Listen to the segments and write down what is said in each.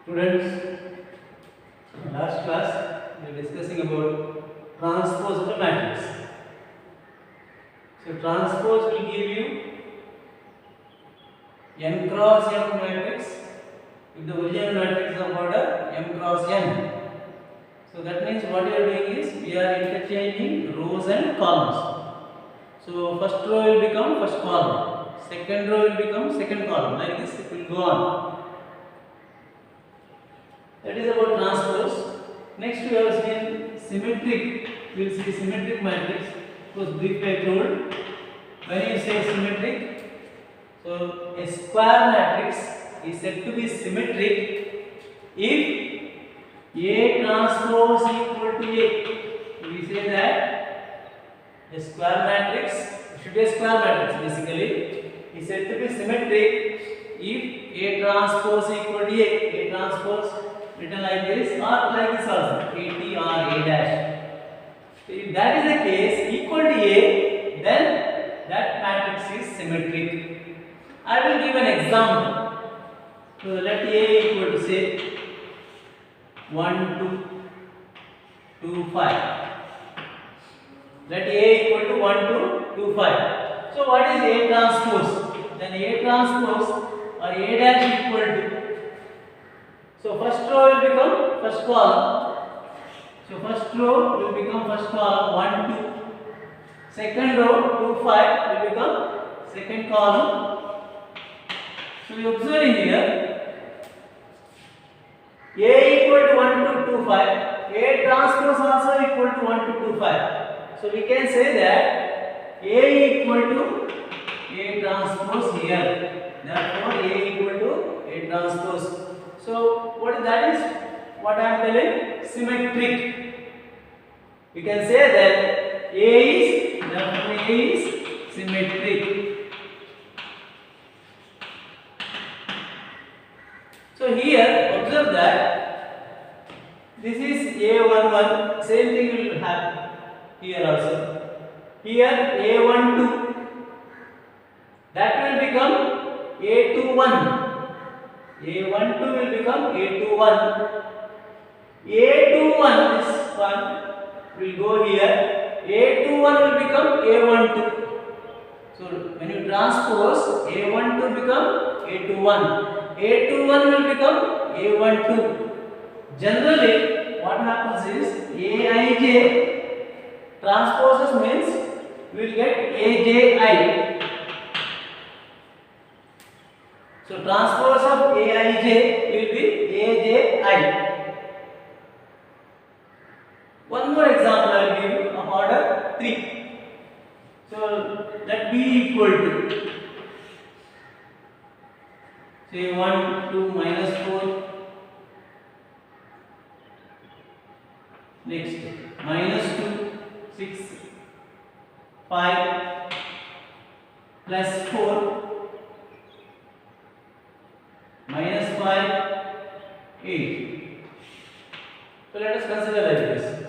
Students, last class we were discussing about transpose of a matrix. So transpose will give you n cross m matrix if the original matrix is of order m cross n. So that means what we are doing is we are interchanging rows and columns. So first row will become first column, second row will become second column. Like this it will go on. That is about transpose. Next we have seen symmetric. We will see symmetric matrix. Was briefly I told. When you say symmetric, so a square matrix is said to be symmetric if A transpose equal to A. We say that a square matrix should be a square matrix basically is said to be symmetric if A transpose equal to A. A transpose written like this or like this also, AT or A dash. So if that is the case, equal to A, then that matrix is symmetric. I will give an example. So let A equal to say 1, 2, 2, 5. Let A equal to 1, 2, 2, 5. So what is A transpose? Then A transpose or A dash equal to. So first row will become first column. So first row will become first column 1, 2. Second row 2, 5 will become second column. So you observe in here A equal to 1 to 2, 5. A transpose also equal to 1 to 2, 5. So we can say that A equal to A transpose here. Therefore A equal to A transpose. So what is that is what I am telling, symmetric. We can say that A is symmetric. So here observe that this is A11, same thing will happen here also. Here A12, that will become A21. A12 will become A21. A21, this one will go here. A21 will become A12. So when you transpose, A12 become A21. A21 will become A12. Generally, what happens is Aij transposes means we will get Aji. So transpose of Aij will be Aji. One more example I will give you of order 3. So let B equal to say 1, 2, minus 4. Next minus 2, 6, 5 plus 4. Minus 5, 8. So let us consider like this.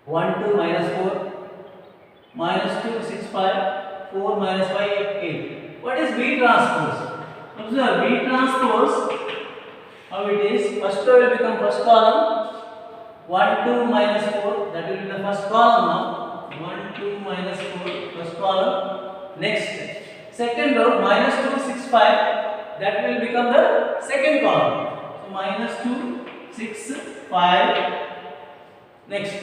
1, 2, minus 4. Minus 2, 6, 5. 4, minus 5, 8. What is B transpose? Observe B transpose. How it is? First row will become first column. 1, 2, minus 4. That will be the first column now. 1, 2, minus 4. First column. Next. Second row. Minus 2, 6, 5. That will become the second column. So minus 2, 6, 5. Next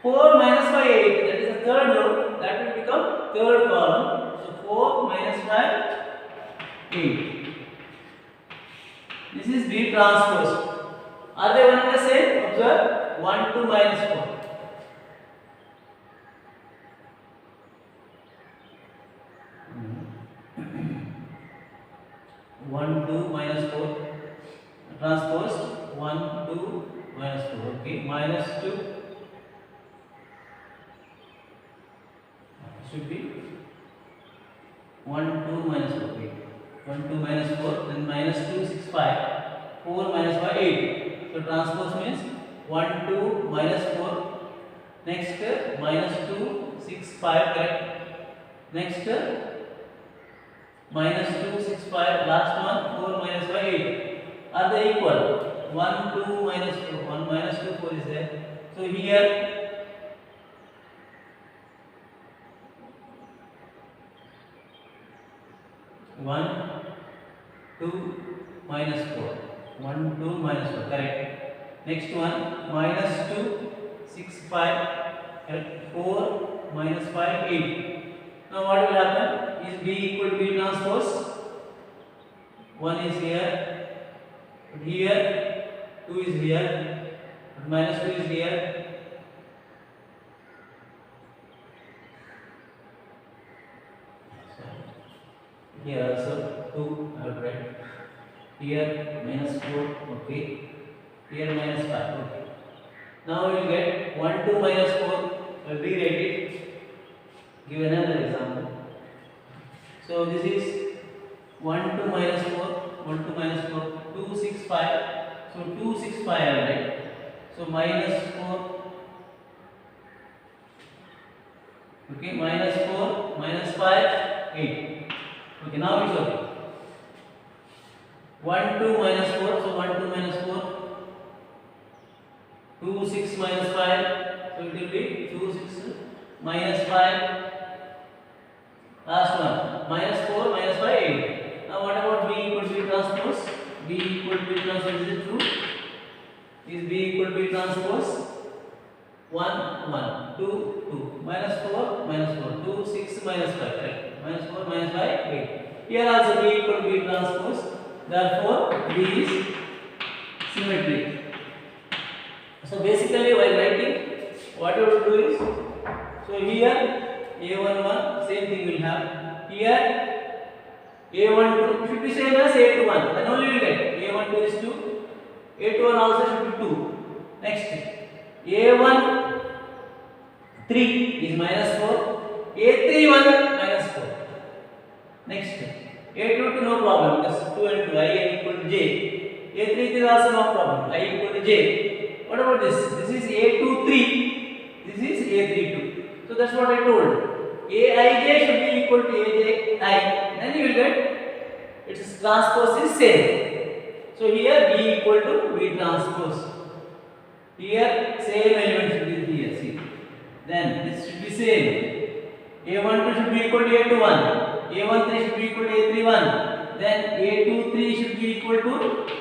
4 minus 5, 8. That is the third row. That will become third column. So 4 minus 5, 8. This is B transpose. Are they one and the same? Observe 1, 2 minus 4. 1, 2, minus 4. Transpose 1, 2, minus 4. Okay, minus 2 should be 1, 2, minus 4. Okay. 1, 2, minus 4. Then minus 2, 6, 5. 4 minus 5, 8. So transpose means 1, 2, minus 4. Next minus 2, 6, 5. Correct. Next minus 2, 6, 5, last one 4 minus 5, 8. are they equal? 1, 2, minus 4. 1 minus 2, 4 is there. So here 1, 2, minus 4. 1, 2, minus 4. Correct. Next one, minus 2, 6, 5. Correct. 4, minus 5, 8. Now what will happen? Is B equal to B transpose? 1 is here. Here 2 is here. Minus 2 is here. Here also 2 I will write. Here minus 4, okay. Here minus 5, okay. Now we will get 1, 2, minus 4. I will rewrite it. Give another example. So this is 1, 2, minus 4. 1, 2, minus 4. 2, 6, 5. So 2, 6, 5 I will write. So minus 4. Okay, minus 4, minus 5, 8. Okay, now it's okay. 1, 2, minus 4. So 1, 2, minus 4. 2, 6, minus 5. So it will be 2, 6, minus 5. Last one. Minus 4, minus 5, 8. Now what about B equal to B transpose? B equal to B transpose, is it true? Is B equal to B transpose? 1, 1, 2, 2. Minus 4, minus 4. 2, 6, minus 5. Right. Minus 4, minus 5, 8. Here also B equal to B transpose. Therefore, B is symmetric. So basically, while writing, what you will do is, so here A11, same thing will have. Here A12 should be same as A21. Then only we will get A12 is 2. A21 also should be 2. Next, A13 is minus 4. A31 minus 4. Next, A22 no problem because 2 and 2 I equal to j. A33 also no problem, I equal to j. What about this? This is A23. This is A32. So that's what I told. Aij should be equal to Aji. Then you will get its transpose is same. So here B equal to B transpose. Here same element should be here. See. Then this should be same. A12 should be equal to A21. A13 should be equal to A31. Then A23 should be equal to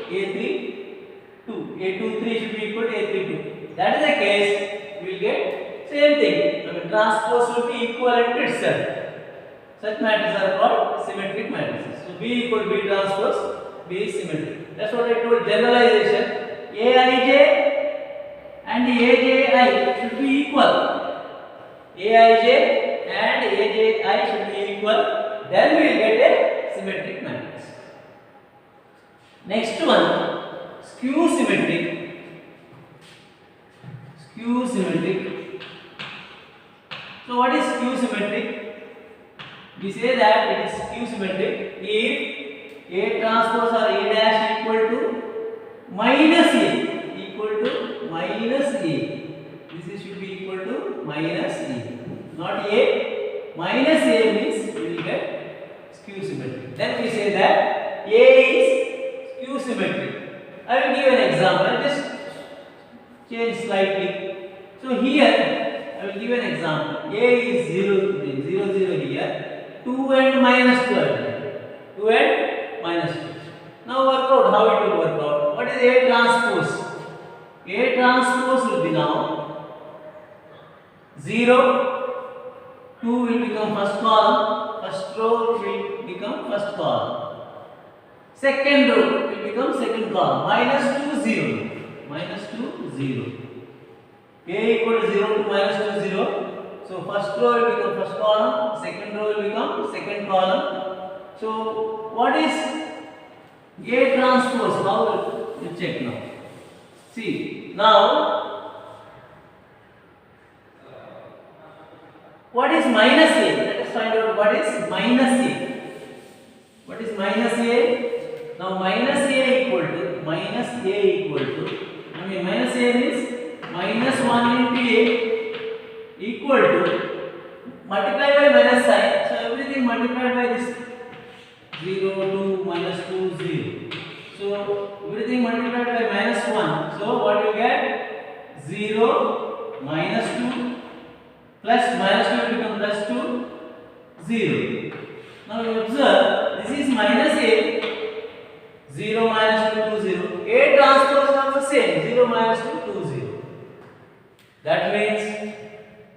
A32. A23 should be equal to A32. That is the case. We will get same thing. I mean, transpose will be equivalent to itself. Such matrices are called symmetric matrices. So B equal to B transpose, B is symmetric. That's what I told. Generalization. Aij and Aji should be equal. Aij and Aji should be equal. Then we will get a symmetric matrix. Next one, skew symmetric. Skew symmetric. So what is skew symmetric? We say that it is skew symmetric if A transpose or A dash equal to minus A. Equal to minus A. This should be equal to minus A. Not A. Minus A means we will get skew symmetric. Then we say that A is skew symmetric. I will give an example. I will just change slightly. So here I will give an example. A is 0, 0, 0 here. 2 and minus 2 are there. 2 and minus 2. Now work out how it will work out. What is A transpose? A transpose will be now 0. 2 will become first column. First row will become first column. Second row will become second column. Minus 2, 0. Minus 2, 0. A equal to 0 to minus 2, 0. So first row will become first column, second row will become second column. So what is A transpose? How will you check now? See, now what is minus A? Let us find out what is minus A. What is minus A? Now minus A equal to minus A means minus 1 into A equal to multiply by minus sign. So everything multiplied by this 0, 2, minus 2, 0. So everything plus minus 2 will become plus 2, 0. Now you observe, this is minus a, 0 minus 2, 2, 0. A transpose is also same, 0 minus 2, 2, 0. That means,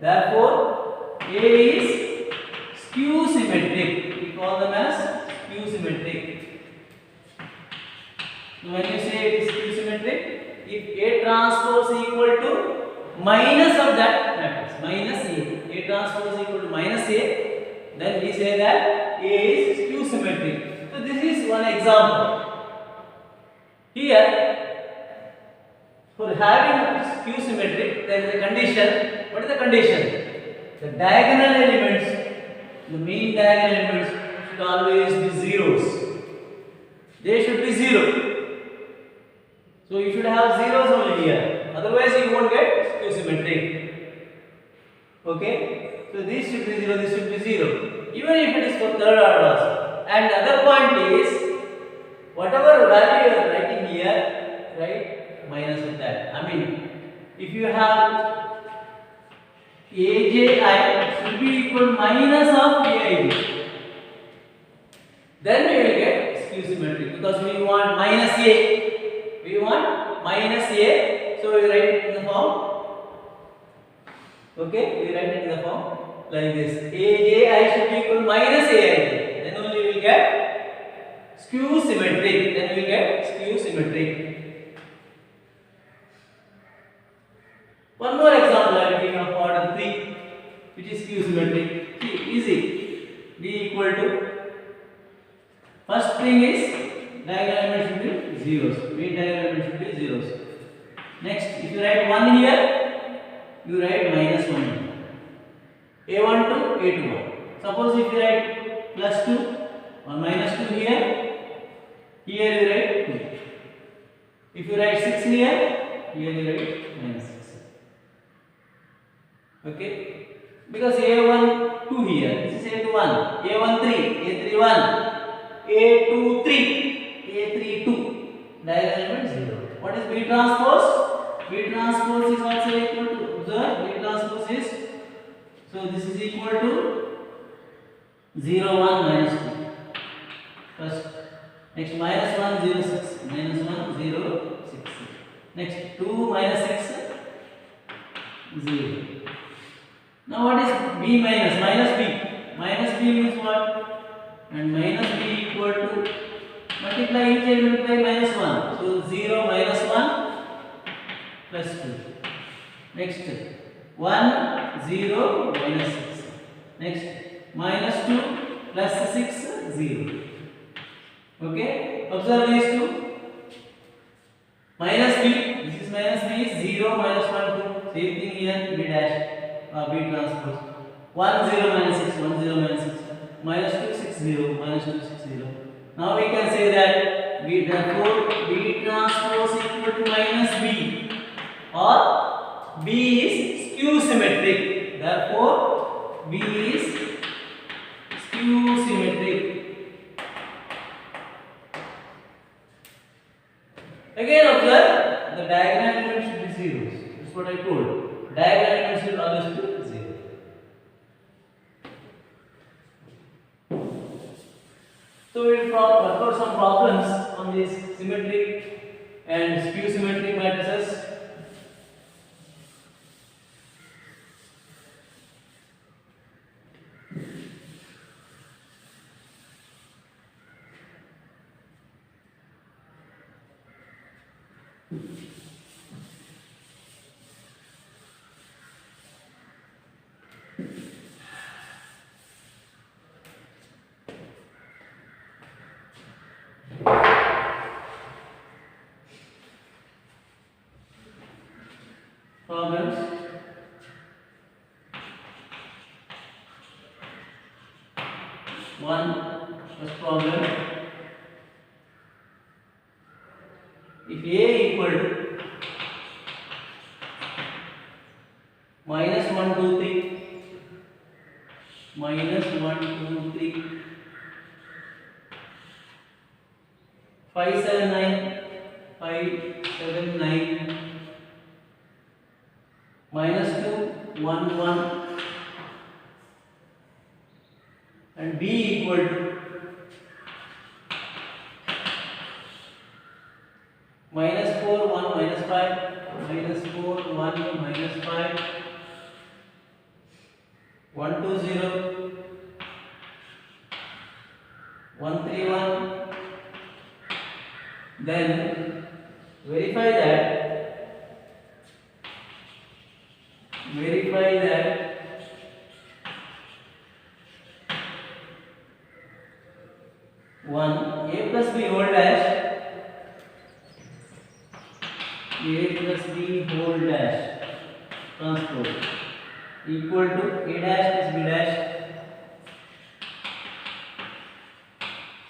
therefore, A is skew symmetric. We call them as skew symmetric. So when you say it is skew symmetric, if A transpose is equal to minus of that matrix, minus A transpose is equal to minus A, then we say that A is skew symmetric. So this is one example. Here, for having skew symmetric, there is a condition. What is the condition? The diagonal elements, the mean diagonal elements should always be zeros. They should be 0. So you should have zeros only here. Otherwise you won't get skew symmetric. Okay? So this should be 0, this should be 0. Even if it is for third order also. And the other point is, whatever value you are writing here, write minus of that. I mean, if you have AJI should be equal to minus of AIB, then we will get skew symmetric because we want minus A. We want minus A, so we write it in the form. Okay, we write it in the form like this. AJI should be equal to minus AIJ. Then only we will get skew symmetric. Then we will get skew symmetric. One more example I will give of order 3, which is skew symmetric. See, easy. B equal to, first thing is diagonal element should be zeros. B diagonal element should be zeros. Next, if you write 1 here, you write minus 1 here. A1 to A21. Suppose if you write plus 2 or minus 2 here, here you write 2. If you write 6 here, here you write minus 6. Okay? Because A1 2 here, this is A1, A1 3, A3 1, A2 3, A3 2. Diagonal element 0. What is B transpose? B transpose is also equal to, observe, B transpose is, so this is equal to 0 1 minus 2. First, next minus 1 0 6, minus 1 0 6. Next 2 minus 6 0. Now what is B minus? Minus B. Minus B means what? And minus B equal to, multiply each element by minus 1. So 0 minus 1 plus 2. Next 1 0 minus 6. Next minus 2 plus 6 0. Okay? Observe these two. Minus B. This is minus B. 0 minus 1 2. Same thing here. B dash. B transpose 1 0 minus 6 1 0 minus 6 minus 2 6 0 minus 2 6 0. Now we can say that B, therefore B transpose equal to minus B, or B is skew symmetric. Therefore B is skew symmetric. Again observe, the diagonal element should be zeros. That's what I told. Diagonal elements will always be 0. So we will work out some problems on these symmetric and skew symmetric matrices. Problems. First problem. If A equal to minus 1 2 3, minus 1 2 3, 5 7 9, 5 7 9, minus 2 1 1, and b equal to -4 1 -5 -4 1 -5 1 2 0 1 3 1. Then verify that 1 a plus b whole dash transpose equal to a dash plus b dash.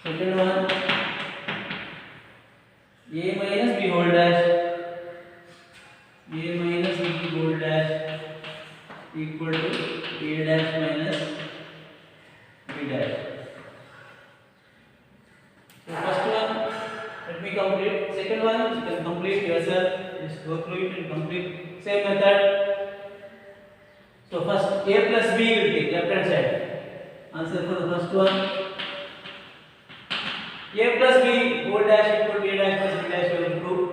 Second one, a minus b whole dash equal to a dash minus b dash. So first one, let me complete. Second one, you can complete yourself. Just go through it and complete. Same method. So first, a plus b will take left hand side. Answer for the first one. A plus b whole dash equal to a dash plus b dash we will prove.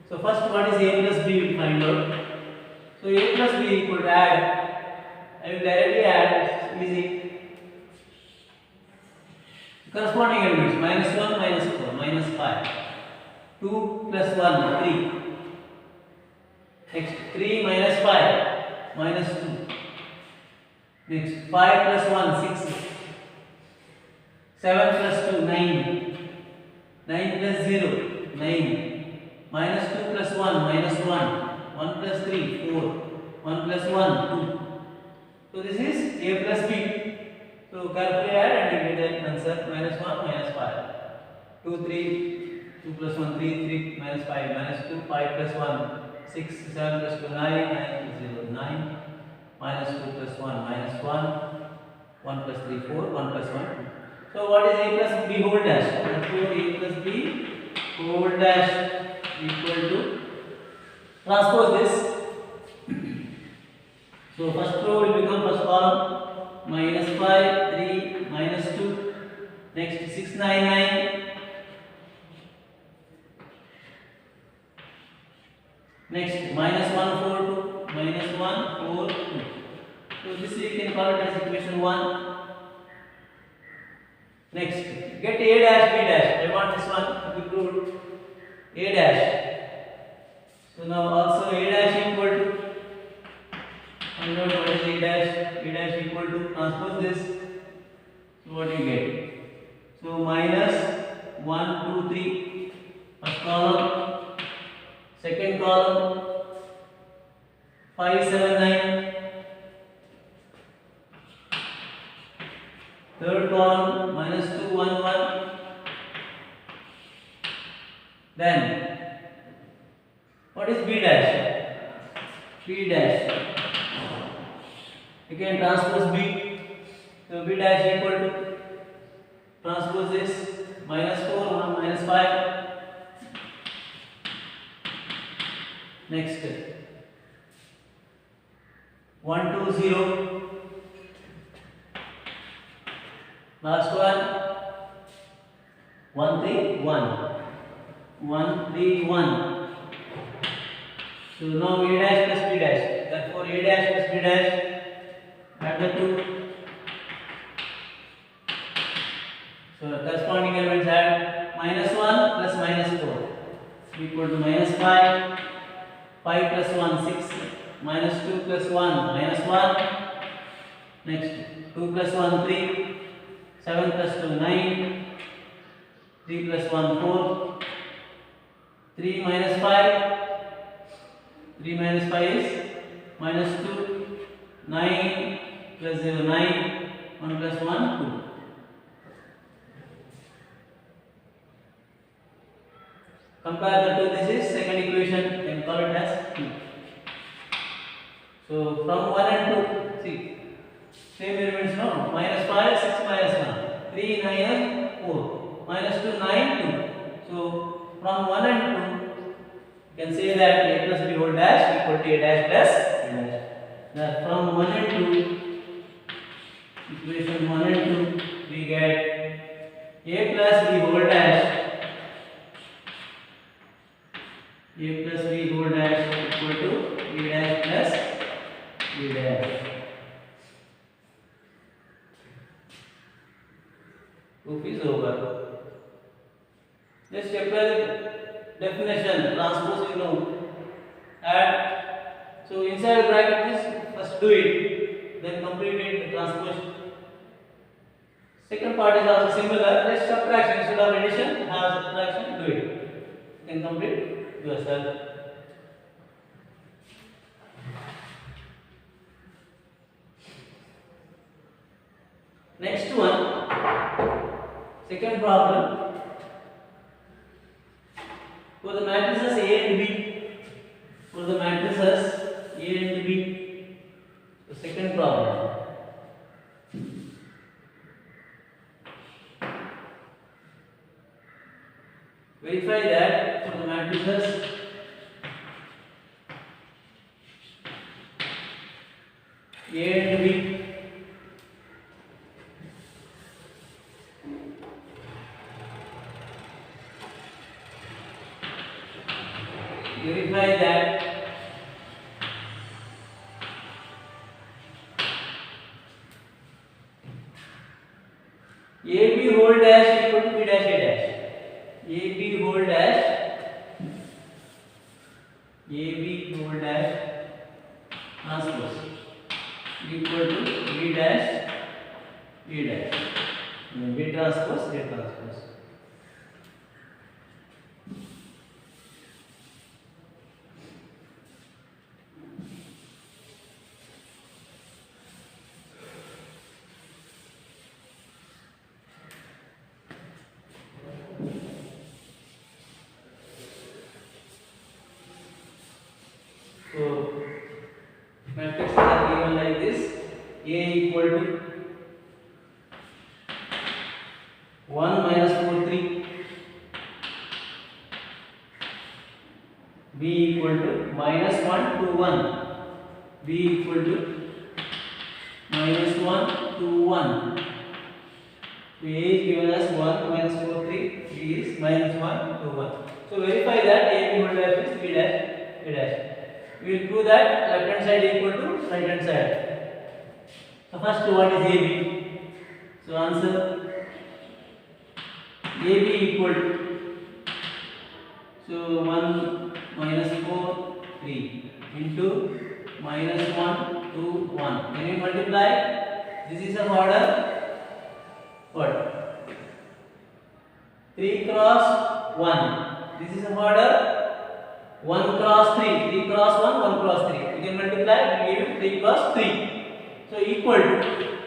So first, what is a plus b? We will find out. So a plus b equal to add. I will directly add. It's easy. Corresponding elements -1 -4 -5. 2 plus 1 3. Next 3 minus 5 minus 2. Next 5 plus 1 6. 7 plus 2 9. 9 plus 0 9. Minus 2 plus 1 minus 1. 1 plus 3 4. 1 plus 1 2. So this is a plus b. So carefully add and you get the answer -1 -5. 2 3 2 plus 1 3 3 minus 5 minus 2 5 plus 1 6 7 plus 2 9 9 plus 0 9 minus 2 plus 1 minus 1 1 plus 3 4 1 plus 1 2. So what is a plus b whole dash? Therefore a plus b whole dash equal to transpose this. So first row will become first column -5 3 -2. Next 6 9 9. Next -1 4 2 -1 4 2. So this you can call it as equation 1. Next get a dash b dash. I want this one to be proved. A dash. So now also a dash equal to find out what is a dash. A dash equal to transpose this. So what do you get? So -1 2 3 first column. Second column 5 7 9. Third column -2 1 1. Then what is b dash? B dash. Again transpose b. So b dash equal to transpose this -4 1 -5. Next 1 2 0. Last one 1 3 1. 1 3 1. So now a dash plus b dash. Therefore a dash plus b dash. Add the two. So corresponding elements add -1 plus -4 equal to -5. 5 plus 1 6. -2 plus 1 -1. Next 2 plus 1 3. 7 plus 2 9. 3 plus 1 4. 3 minus 5. 3 minus 5 is -2. 9 plus 0 9. 1 plus 1 2. Compare the two. This is second equation. You can call it as 2. So from 1 and 2, see, same elements no. -5 6 minus 1. 3 9 4. -2 9 2. So from 1 and 2, you can say that a plus b whole dash equal to a dash plus b dash. Now from 1 and 2, equation 1 and 2, we get a plus b whole dash, a plus b whole dash equal to b dash plus b dash. Proof is over. Just apply the definition, transpose you know. Add. So inside bracket is first do it, then complete it, transpose. Second part is also similar. Let's subtraction instead of addition, have subtraction, do it. You can complete yourself. Next one, second problem. For the matrices A and B, for the matrices A and B, the second problem. Verify that for the matrices A and B, verify that AB whole dash equal to B dash A dash. AB whole dash transpose equal to B dash A dash. B transpose A transpose. So matrices are given like this: A equal to 1 minus 4 3, B equal to minus 1 2 1, B equal to minus 1 2 1. So A is given as 1 minus 4 3, B is minus 1 2 1. So verify that A whole dash is B dash A dash. We will prove that left hand side equal to right hand side. So first, what is AB? So answer AB equal to, so 1 minus 4 3 into minus 1 2 1. Can you multiply? This is of order what? 3 cross 1. This is of order 1 cross 3, 3 cross 1, 1 cross 3. You can multiply, we give you 3 cross 3. So equal to,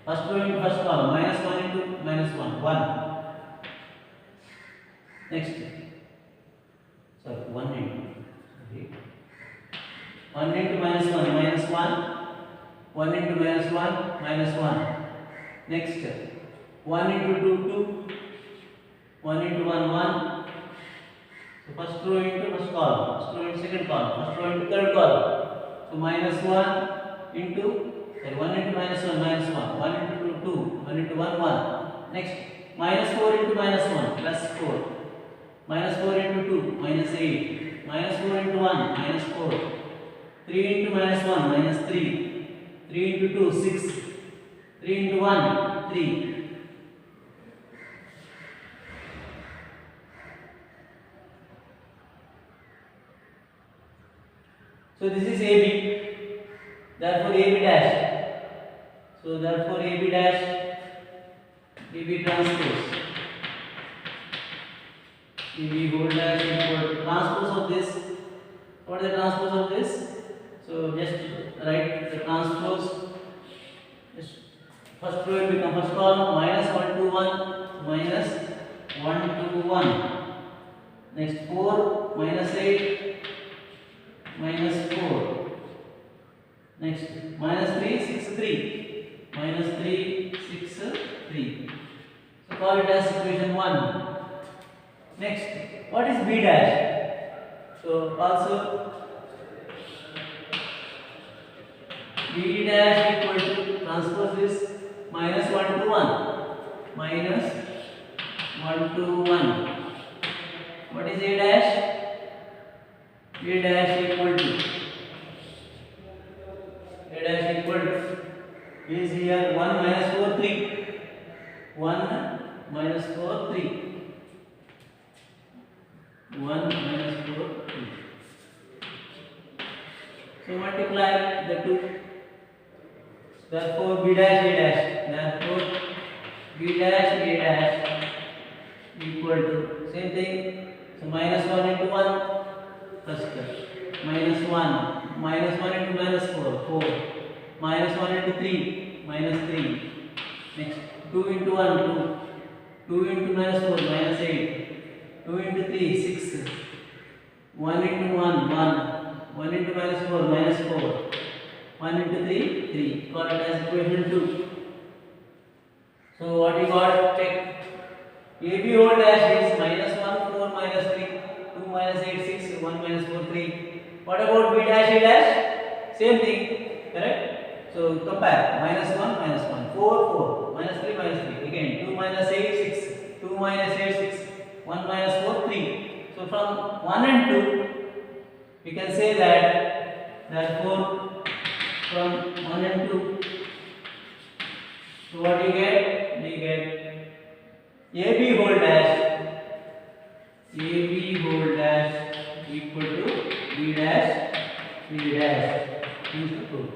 first row into first column, minus 1 into minus 1, 1. Next, sorry, 1 into, 1 into minus 1, minus 1. 1 into minus 1, minus 1. Next, 1 into 2, 2. 1 into 1, 1. So first row into first column, first row into second column, first row into third column. So minus 1 into, sorry, 1 into minus 1, minus 1, 1 into 2, 1 into 1, 1. Next, minus 4 into minus 1, plus 4. Minus 4 into 2, minus 8. Minus 4 into 1, minus 4. 3 into minus 1, minus 3. 3 into 2, 6. 3 into 1, 3. So this is AB, therefore AB dash. So therefore AB dash, AB transpose, AB whole dash equal to transpose of this. What is the transpose of this? So just write the transpose. Just first row will become first column, minus 1 2 1, minus 1 2 1. Next 4 minus 8. Minus 4. Next, minus 3, 6, 3. Minus 3, 6, 3. So call it as equation 1. Next, what is B dash? So also B dash equal to transpose is minus 1 to 1. Minus 1 to 1. What is A dash? A dash equal to is here 1 minus 4 3. 1 minus 4 3. 1 minus 4 3. So multiply the two. Therefore B dash A dash. Therefore B dash A dash equal to same thing. So minus 1 into 1 first. Minus 1. Minus 1 into minus 4 4. Minus 1 into 3 minus 3. Next 2 into 1 2. 2 into minus 4 minus 8. 2 into 3 6. 1 into 1 1. 1 into minus 4 minus 4. 1 into 3 3. Call it as equation 2. So what you got? Check. AB whole dash is minus 1 4 minus 3 2 minus 8 6 1 minus 4 3. What about B dash A dash? Same thing, correct? So compare minus 1 minus 1 4 4 minus 3 minus 3 again 2 minus 8 6 2 minus 8 6 1 minus 4 3. So from 1 and 2 we can say that therefore from 1 and 2. So what you get? We get AB whole dash equal to B dash B dash. Use the proof.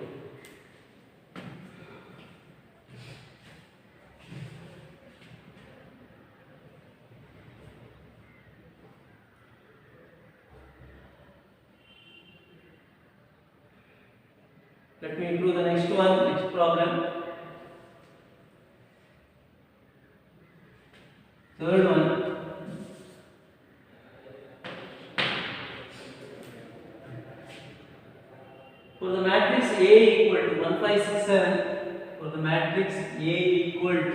Let me do the next problem. Third one. For the matrix A equal to 1 5 6 7. For the matrix A equal to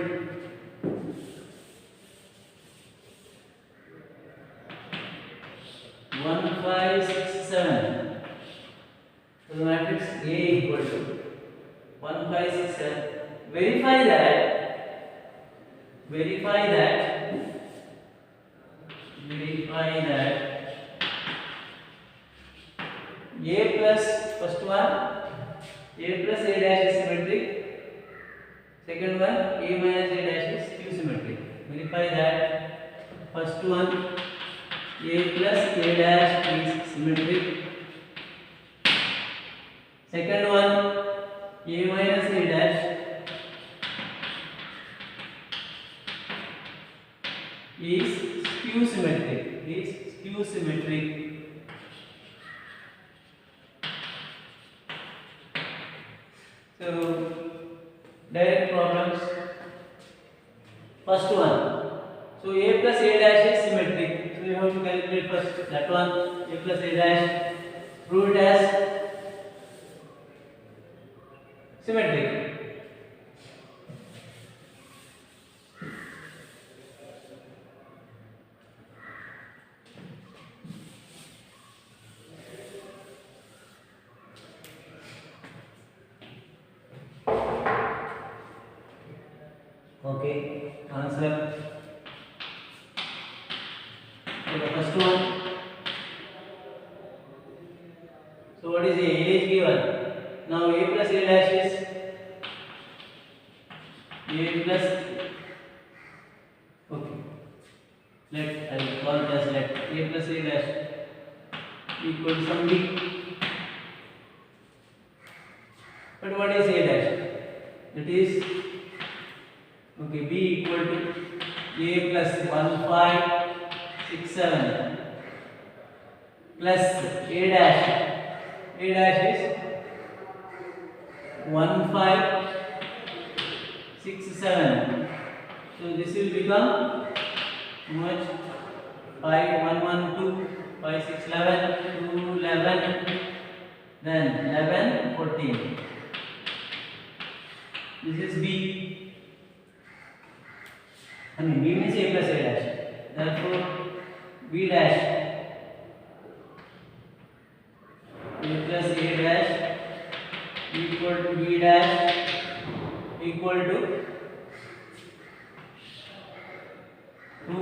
1 5 6 7. So the matrix A equal to 1 5 6 7. Verify that A plus first one A plus A dash is symmetric. Second one A minus A dash is Q symmetric. Verify that first one A plus A dash is symmetric. Second one A minus A dash is skew symmetric. So direct problems. First one. So A plus A dash is symmetric. So you have to calculate first that one. A plus A dash. Prove it as symmetric. Okay, answer. So the first one. So what is A? A is given. Now A plus A dash is A plus. Okay. I will call it as let A plus A dash equal to some B. But what is A dash? That is okay, B equal to A plus 1 5 6 7 plus A dash. A dash is 1 5 6 7. So this will become how much? 5 1 1 2 5 6 11 2 11 then 11 14. This is B. I mean B means A plus A dash. Therefore B dash A plus A dash equal to B dash equal to 2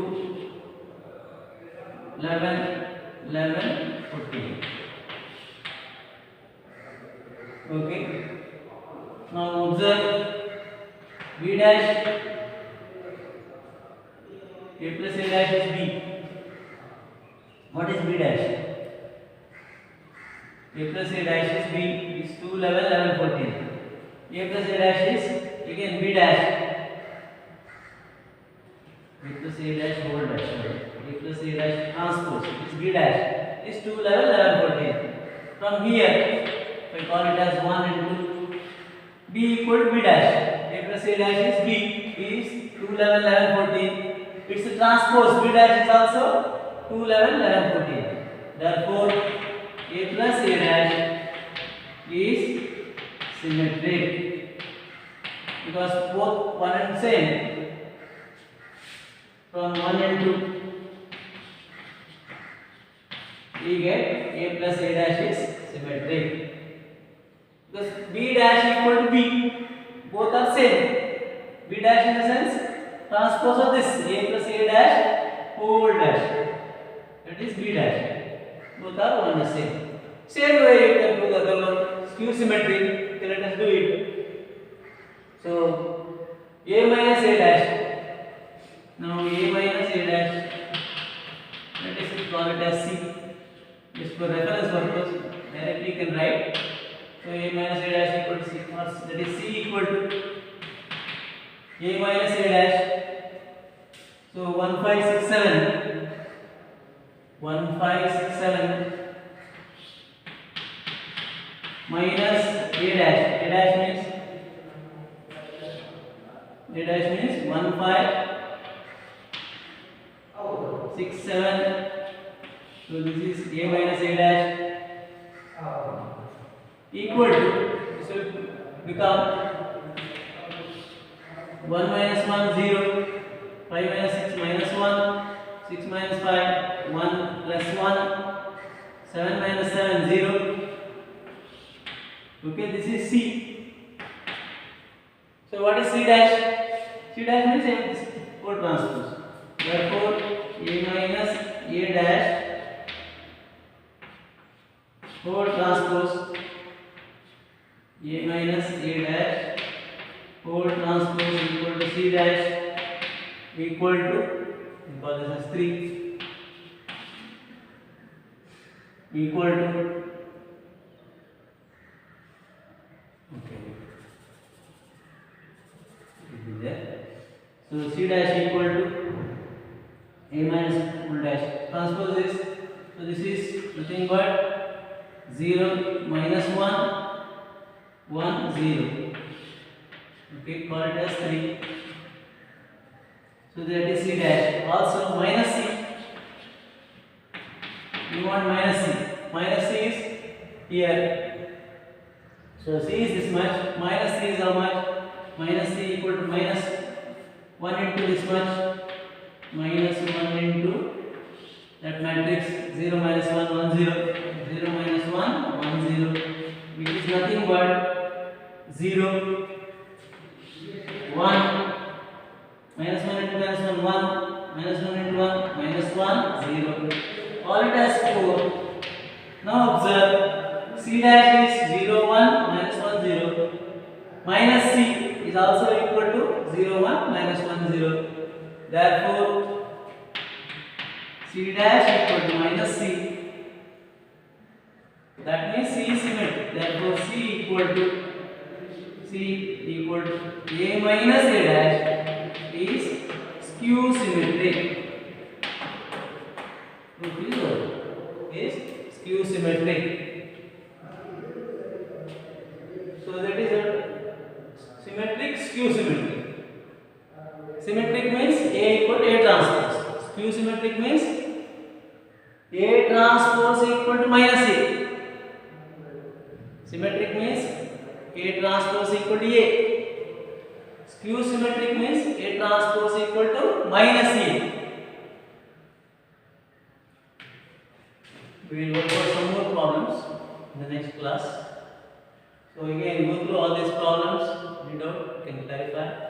11 11 14. Okay, now observe b dash a plus a dash is b. What is b dash? A plus a dash is b is 2 11 11 14. A plus a dash is again b dash. A plus a dash whole dash. A plus a dash transpose is b dash is 2 11 11 14. From here, if I call it as 1 and 2, b equal to b dash. A plus a dash is b is 2 11 11 14. It's a transpose. B dash is also 2 11 11 14. Therefore, a plus a dash is symmetric because both one and same. From 1 and 2, we get a plus a dash is symmetric because b dash equal to b, both are same. B dash in the sense transpose of this a plus a dash whole dash, that is b dash. Both are one and the same. Same way you can do the other one, skew symmetry. Okay, let us do it. So a minus a dash. Now a minus a dash, let us call it as c. Just for reference purpose, directly you can write. So a minus a dash equal to c, or that is c equal to a minus a dash. So 1567 minus a dash. A dash means 1567. So this is a minus a dash equal to, this will become 1 minus 1 0, 5 minus 6 minus 1, 6 minus 5 1 plus 1, 7 minus 7 0. Okay, this is c. So what is c dash? C dash means this whole transpose. Therefore a minus a dash whole transpose, a minus a dash whole transpose equal to c dash equal to, we call this as 3, equal to, okay, it is there. So c dash equal to a minus full dash transpose is, so this is nothing but 0 minus 1 1 0. Okay, call it as 3. So that is c dash. Also minus c. We want minus c. Minus c is here. So c is this much. Minus c is how much? Minus c equal to minus 1 into this much. Minus 1 into that matrix 0 minus 1 1 0. 0 minus 1 1 0, which is nothing but 0 1 minus 1 into minus 1 1 minus 1 into 1 minus 1 0. All it as 4. Now observe c dash is 0 1 minus 1 0. Minus c is also equal to 0 1 minus 1 0. Therefore c dash equal to minus c. That means c is symmetric. Therefore c equal to a minus a dash is skew symmetric. Is skew symmetric. So that is a symmetric, skew symmetric. Symmetric means a equal to a transpose. Skew symmetric means a transpose equal to minus a. Symmetric means A transpose equal to A. Skew symmetric means A transpose equal to minus A. We will work out some more problems in the next class. So again, go through all these problems, read out. can clarify.